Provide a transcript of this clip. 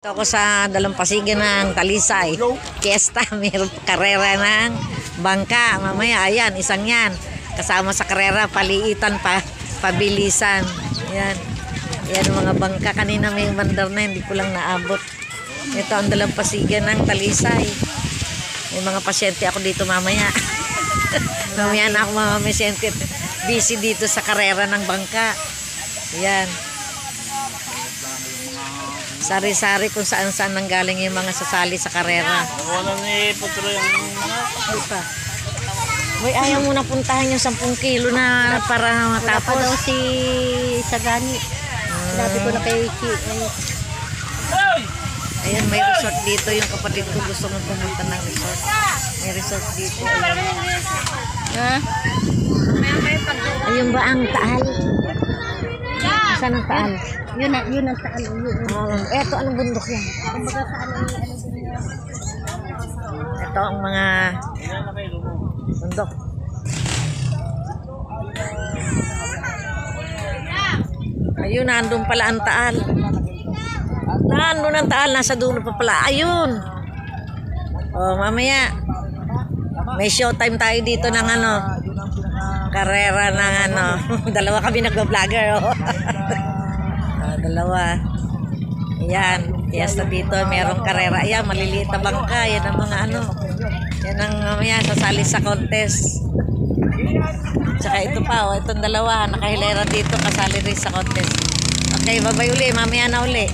Ito ako sa dalampasigan ng Talisay. Fiesta, mayroong karera ng bangka. Mamaya, ayan, isang yan. Kasama sa karera, paliitan pa, pabilisan. Ayan. Ayan ang mga bangka. Kanina may mandar na, hindi ko lang naabot. Ito ang dalampasigan ng Talisay. May mga pasyente ako dito mamaya. Mamaya na ako mga pasyente. Busy dito sa karera ng bangka. Ayan. Sari-sari kung saan-saan nanggaling yung mga sasali sa karera. Wala ni Putro yung mga... Ay pa. Boy, ayaw mo na puntahan yung 10 kilo na para matapos. Wala pa daw si Sagani. Sabi ko na kay Chi. Ayun, may resort dito. Yung kapatid ko gusto mo pumunta ng resort. May resort dito. Ha? Ayun ba ang Taal? Saan ang Taal? Yun ang taal. Eto, anong bundok yan? Kumbaga sa ano Ito ang mga bundok. Ayun, nandun pala ang Taal. Nandun ang Taal, nasa dulo pa pala. Ayun. Oh, mamaya. May showtime tayo dito ng karera ng dalawa kami nagba-vlogger. Oh. Dalawa. Ayan, fiesta dito, merong karera. Ayan, maliliit na bangka. Yan ang mga yan ang mamaya sasali sa contest. Tsaka ito pa, itong dalawa, nakahilera dito, kasali rin sa contest. Okay, bye-bye uli. Mamaya na uli.